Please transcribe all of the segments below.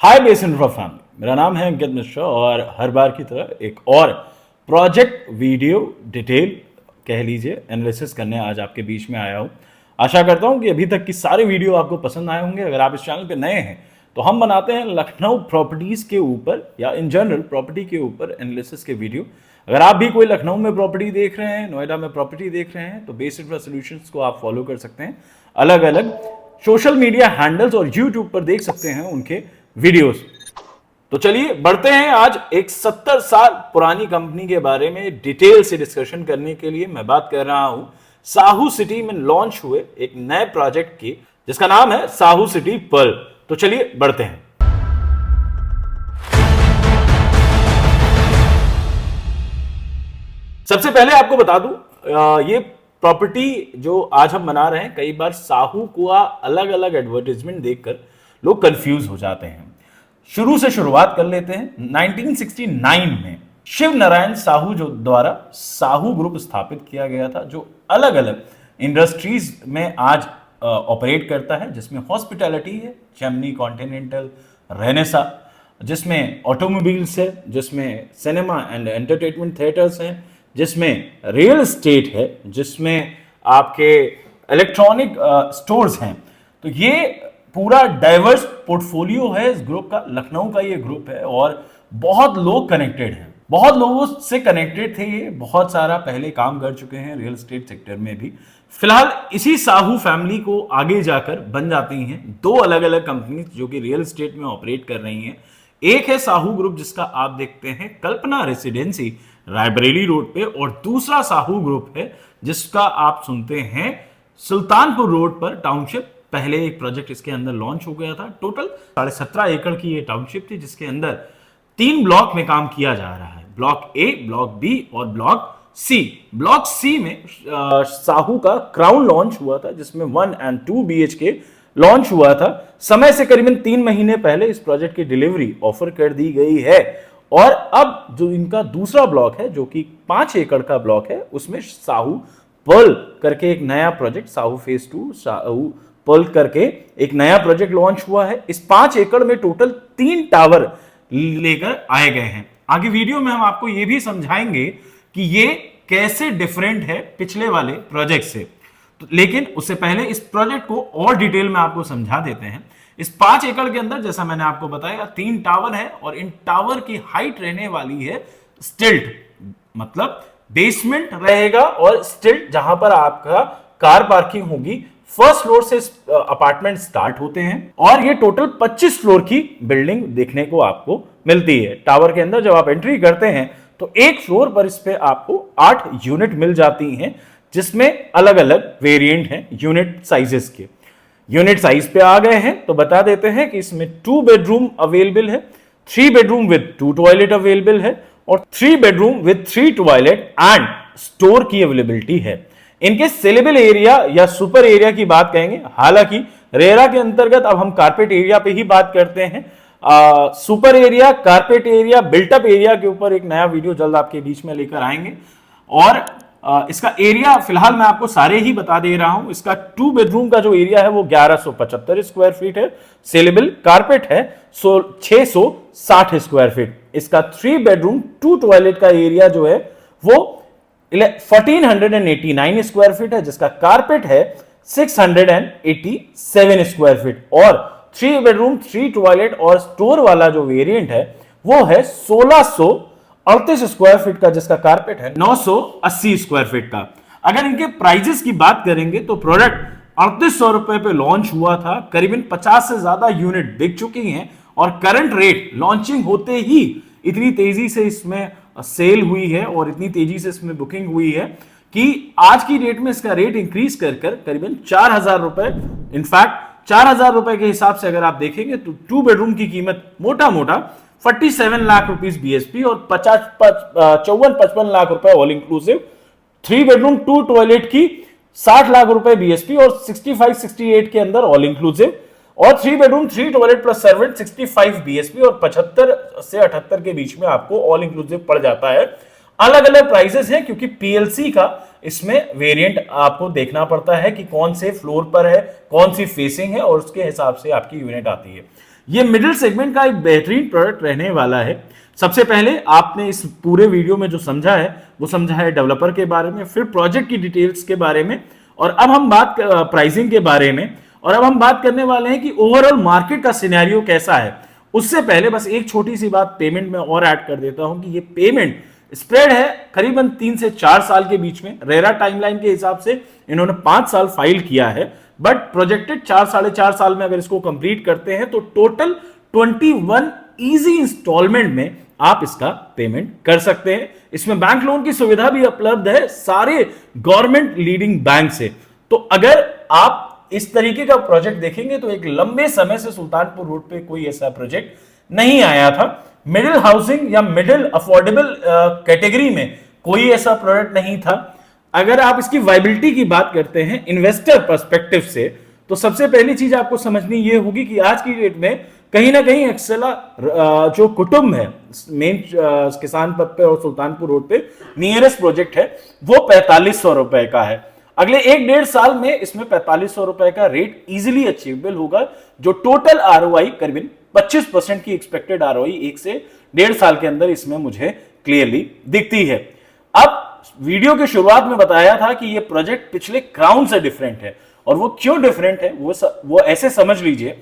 हाय base infra family, मेरा नाम है अंकित मिश्रा और हर बार की तरह एक और प्रोजेक्ट वीडियो डिटेल कह लीजिए एनालिसिस करने आज आपके बीच में आया हूँ। आशा करता हूँ कि अभी तक की सारे वीडियो आपको पसंद आए होंगे। अगर आप इस चैनल पे नए हैं तो हम बनाते हैं लखनऊ प्रॉपर्टीज के ऊपर या इन जनरल प्रॉपर्टी के ऊपर एनालिसिस के वीडियो। अगर आप भी कोई लखनऊ में प्रॉपर्टी देख रहे हैं, नोएडा में प्रॉपर्टी देख रहे हैं तो बेस इंफ्रा सॉल्यूशंस को आप फॉलो कर सकते हैं। अलग अलग सोशल मीडिया हैंडल्स और यूट्यूब पर देख सकते हैं उनके वीडियोस। तो चलिए बढ़ते हैं। आज एक 70 साल पुरानी कंपनी के बारे में डिटेल से डिस्कशन करने के लिए मैं बात कर रहा हूं साहू सिटी में लॉन्च हुए एक नए प्रोजेक्ट की, जिसका नाम है साहू सिटी पर्ल। तो चलिए बढ़ते हैं। सबसे पहले आपको बता दूं, ये प्रॉपर्टी जो आज हम बना रहे हैं, कई बार साहू का अलग अलग एडवर्टाइजमेंट देखकर लोग कंफ्यूज हो जाते हैं। शुरू से शुरुआत कर लेते हैं। 1969 में शिव नारायण साहू जो द्वारा साहू ग्रुप स्थापित किया गया था, जो अलग अलग इंडस्ट्रीज में आज ऑपरेट करता है, जिसमें हॉस्पिटैलिटी है, चेमनी कॉन्टिनेंटल, रेनेसा, जिसमें ऑटोमोबाइल्स है, जिसमें सिनेमा एंड एंटरटेनमेंट थिएटर्स हैं, जिसमें रियल एस्टेट है, जिसमें आपके इलेक्ट्रॉनिक स्टोर्स हैं। तो ये पूरा डाइवर्स पोर्टफोलियो है इस ग्रुप का। लखनऊ का ये ग्रुप है और बहुत लोग कनेक्टेड हैं, बहुत लोगों से कनेक्टेड थे। ये बहुत सारा पहले काम कर चुके हैं रियल एस्टेट सेक्टर में भी। फिलहाल इसी साहू फैमिली को आगे जाकर बन जाती हैं दो अलग अलग कंपनी जो कि रियल एस्टेट में ऑपरेट कर रही हैं। एक है साहू ग्रुप, जिसका आप देखते हैं कल्पना रेसिडेंसी रायबरेली रोड पे, और दूसरा साहू ग्रुप है जिसका आप सुनते हैं सुल्तानपुर रोड पर टाउनशिप। पहले एक प्रोजेक्ट इसके अंदर लॉन्च हो गया था। टोटल 17.5 एकड़ की ये टाउनशिप थी, जिसके अंदर 3 ब्लॉक में काम किया जा रहा है, ब्लॉक ए, ब्लॉक बी और ब्लॉक सी। ब्लॉक सी में साहू का क्राउन लॉन्च हुआ था, जिसमें 1 और 2 BHK लॉन्च हुआ था। समय से करीबन 3 महीने पहले इस प्रोजेक्ट की डिलीवरी ऑफर कर दी गई है। और अब जो इनका दूसरा ब्लॉक है, जो कि 5 एकड़ का ब्लॉक है, उसमें साहू पर्ल करके एक नया project, Sahu phase 2 Sahu pearl करके एक नया प्रोजेक्ट लॉन्च हुआ है। इस 5 एकड़ में टोटल 3 टावर लेकर आए गए हैं। आगे वीडियो में हम आपको यह भी समझाएंगे कि ये कैसे डिफरेंट है पिछले वाले प्रोजेक्ट से। तो लेकिन उससे पहले इस प्रोजेक्ट को और डिटेल में आपको समझा देते हैं। इस 5 एकड़ के अंदर, जैसा मैंने आपको बताया, 3 टावर है और इन टावर की हाइट रहने वाली है स्टिल्ट, मतलब बेसमेंट रहेगा और स्टिल्ट, जहां पर आपका कार पार्किंग होगी। फर्स्ट फ्लोर से अपार्टमेंट स्टार्ट होते हैं और ये टोटल 25 फ्लोर की बिल्डिंग देखने को आपको मिलती है। टावर के अंदर जब आप एंट्री करते हैं तो एक फ्लोर पर इस पे आपको 8 यूनिट मिल जाती हैं, जिसमें अलग अलग वेरिएंट हैं यूनिट साइजेस के। यूनिट साइज पे आ गए हैं तो बता देते हैं कि इसमें 2 बेडरूम अवेलेबल है, 3 बेडरूम विद 2 टॉयलेट अवेलेबल है और 3 bedroom with 3 toilet and store की अवेलेबिलिटी है। इनके सेलेबल एरिया या सुपर एरिया की बात कहेंगे। हालांकि रेरा के अंतर्गत अब हम कारपेट एरिया पे ही बात करते हैं। Super area, carpet area, built up area के ऊपर एक नया वीडियो जल्द आपके बीच में लेकर आएंगे। और इसका एरिया फिलहाल मैं आपको सारे ही बता दे रहा हूं। इसका 2 बेडरूम का जो एरिया है वो 1175 स्क्वायर फीट है। सेलेबल कारपेट है 660 स्क्वायर फीट। इसका 3 बेडरूम 2 टॉयलेट का एरिया जो है वो 1489 स्क्वायर फीट है, जिसका कारपेट है 687 स्क्वायर फीट। और 3 बेडरूम 3 टॉयलेट और स्टोर वाला जो वेरिएंट है वो है 1638 स्क्वायर फीट का, जिसका कारपेट है 980 स्क्वायर फीट का। अगर इनके प्राइजेस की बात करेंगे तो प्रोडक्ट 3800 रुपए पे लॉन्च हुआ था। करीबन 50 से ज्यादा यूनिट बिक चुकी हैं और करंट रेट लॉन्चिंग होते ही इतनी तेजी से इसमें सेल हुई है और इतनी तेजी से इसमें बुकिंग हुई है कि आज की डेट में इसका रेट इंक्रीज कर करीबन 4000 रुपए, इनफैक्ट 4000 रुपए के हिसाब से अगर आप देखेंगे तो 2 बेडरूम की कीमत मोटा मोटा 47 लाख रुपीस BSP और 54-55 लाख रुपए ऑल इंक्लूसिव। 3 बेडरूम 2 टॉयलेट की 60 लाख रुपए BSP और 65-68 के अंदर ऑल इंक्लूसिव। और 3 bedroom 3 toilet plus servant 65 BSP और 75 से 78 के बीच में आपको ऑल इंक्लूसिव पड़ जाता है। अलग अलग प्राइसेस हैं क्योंकि PLC का इसमें वेरिएंट आपको देखना पड़ता है कि कौन से फ्लोर पर है, कौन सी फेसिंग है और उसके हिसाब से आपकी यूनिट आती है। ये मिडिल सेगमेंट का एक बेहतरीन प्रोडक्ट रहने वाला है। सबसे पहले आपने इस पूरे वीडियो में जो समझा है वो समझा है डेवलपर के बारे में, फिर प्रोजेक्ट की डिटेल्स के बारे में, और अब हम बात प्राइसिंग के बारे में, और अब हम बात करने वाले हैं कि ओवरऑल मार्केट का सिनेरियो कैसा है। उससे पहले बस एक छोटी सी बात पेमेंट में और ऐड कर देता हूं कि ये पेमेंट स्प्रेड है करीबन 3 से 4 साल के बीच में। रेरा टाइमलाइन के हिसाब से इन्होंने 5 साल फाइल किया है, बट प्रोजेक्टेड 4-4.5 साल में अगर इसको कंप्लीट करते हैं तो टोटल 21 इजी इंस्टॉलमेंट में आप इसका पेमेंट कर सकते हैं। इसमें बैंक लोन की सुविधा भी उपलब्ध है सारे गवर्नमेंट लीडिंग बैंक से। तो अगर आप इस तरीके का प्रोजेक्ट देखेंगे तो एक लंबे समय से सुल्तानपुर रोड पे कोई ऐसा प्रोजेक्ट नहीं आया था। मिडिल हाउसिंग या मिडिल अफोर्डेबल कैटेगरी में कोई ऐसा प्रोडक्ट नहीं था। अगर आप इसकी वायबिलिटी की बात करते हैं इन्वेस्टर पर्सपेक्टिव से, तो सबसे पहली चीज आपको समझनी यह होगी कि आज की डेट में कहीं ना कहीं एक्सेला जो कुटुंब है मेन किसान पथ पे और सुल्तानपुर रोड पे नियरेस्ट प्रोजेक्ट है वो 4500 रुपए का है। अगले 1-1.5 साल में इसमें 4500 रुपए का रेट इजीली अचीवेबल होगा, जो टोटल आरओआई करीबन 25% की एक्सपेक्टेड आरओआई 1 से 1.5 साल के अंदर इसमें मुझे क्लियरली दिखती है। अब वीडियो की शुरुआत में बताया था कि यह प्रोजेक्ट पिछले क्राउन से डिफरेंट है, और वो क्यों डिफरेंट है वो ऐसे समझ लीजिए।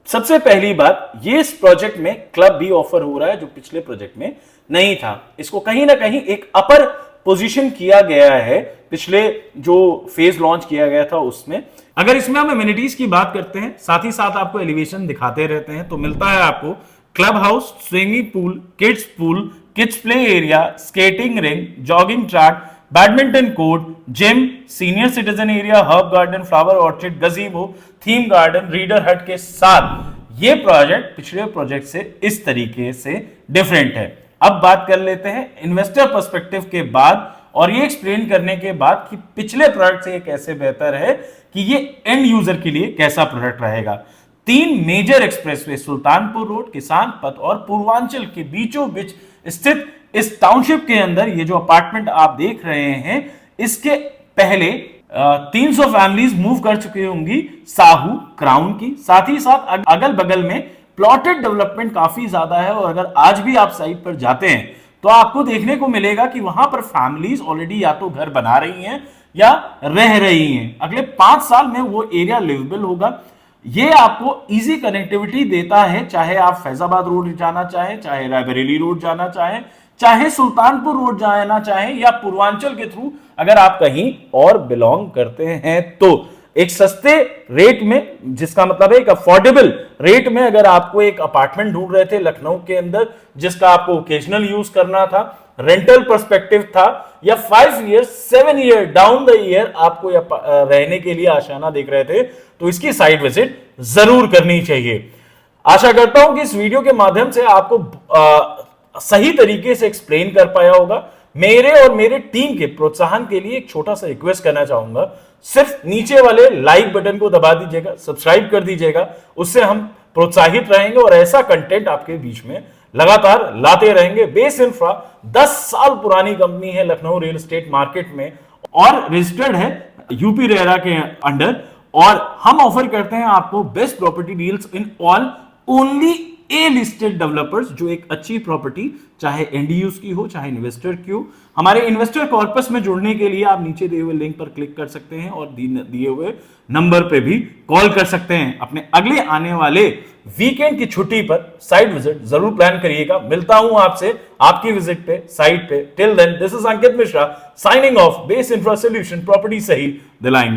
सबसे पहली बात, ये इस प्रोजेक्ट में क्लब भी ऑफर हो रहा है जो पिछले प्रोजेक्ट में नहीं था। इसको कहीं ना कहीं एक अपर पोजीशन किया गया है पिछले जो फेज लॉन्च किया गया था उसमें। अगर इसमें हम एमिनिटीज की बात करते हैं, साथ ही साथ आपको एलिवेशन दिखाते रहते हैं, तो मिलता है आपको club house, swimming pool, kids play area, skating ring, jogging track, badminton court, gym, senior citizen area, herb garden, flower orchid, गजीबो, theme garden, reader हट के साथ ये प्रोजेक्ट पिछले प्रोजेक्ट से इस तरीके से डिफरेंट है। अब बात कर लेते हैं इन्वेस्टर पर्सपेक्टिव के बाद, और ये एक्सप्लेन करने के बाद कि पिछले प्रोडक्ट से ये कैसे बेहतर है, कि ये एंड यूजर के लिए कैसा प्रोडक्ट रहेगा। 3 मेजर एक्सप्रेसवे सुल्तानपुर रोड, किसान पथ और पूर्वांचल के बीचों बीच स्थित इस टाउनशिप के अंदर ये जो अपार्टमेंट आप देख रहे हैं, इसके पहले 300 फैमिलीज मूव कर चुकी होंगी साहू क्राउन की। साथ ही साथ अगल बगल में प्लॉटेड डेवलपमेंट काफी ज्यादा है, और अगर आज भी आप साइट पर जाते हैं तो आपको देखने को मिलेगा कि वहां पर फैमिलीज ऑलरेडी या तो घर बना रही हैं या रह रही हैं। अगले 5 साल में वो एरिया लिवेबल होगा। ये आपको इजी कनेक्टिविटी देता है, चाहे आप फैजाबाद रोड जाना चाहें, चाहे रायबरेली रोड जाना चाहें, चाहे सुल्तानपुर रोड जाना चाहें, या पूर्वांचल के थ्रू अगर आप कहीं और बिलोंग करते हैं तो एक सस्ते रेट में, जिसका मतलब है एक अफोर्डेबल रेट में, अगर आपको एक अपार्टमेंट ढूंढ रहे थे लखनऊ के अंदर जिसका आपको ओकेजनल यूज करना था, रेंटल पर्सपेक्टिव था, या 5 year 7 year down the year आपको रहने के लिए आशाना देख रहे थे, तो इसकी साइट विजिट जरूर करनी चाहिए। आशा करता हूं कि इस वीडियो के माध्यम से आपको सही तरीके से एक्सप्लेन कर पाया होगा। मेरे और मेरे टीम के प्रोत्साहन के लिए एक छोटा सा रिक्वेस्ट करना चाहूंगा, सिर्फ नीचे वाले लाइक बटन को दबा दीजिएगा, सब्सक्राइब कर दीजिएगा, उससे हम प्रोत्साहित रहेंगे और ऐसा कंटेंट आपके बीच में लगातार लाते रहेंगे। बेस इंफ्रा 10 साल पुरानी कंपनी है लखनऊ रियल एस्टेट मार्केट में, और रजिस्टर्ड है यूपी रेरा के अंडर, और हम ऑफर करते हैं आपको best property deals in all only A listed developers, जो एक अच्छी प्रॉपर्टी चाहे एंड यूज की हो चाहे इन्वेस्टर की हो। हमारे इन्वेस्टर कॉर्पस में जुड़ने के लिए आप नीचे दिए हुए लिंक पर क्लिक कर सकते हैं और दिए हुए नंबर पे भी कॉल कर सकते हैं। अपने अगले आने वाले वीकेंड की छुट्टी पर साइट विजिट जरूर प्लान करिएगा। मिलता हूं आपसे आपकी विजिट पे, साइट पे। Till then, this is Ankit Mishra signing off. Base infra solution, property सही दिलाएंगे।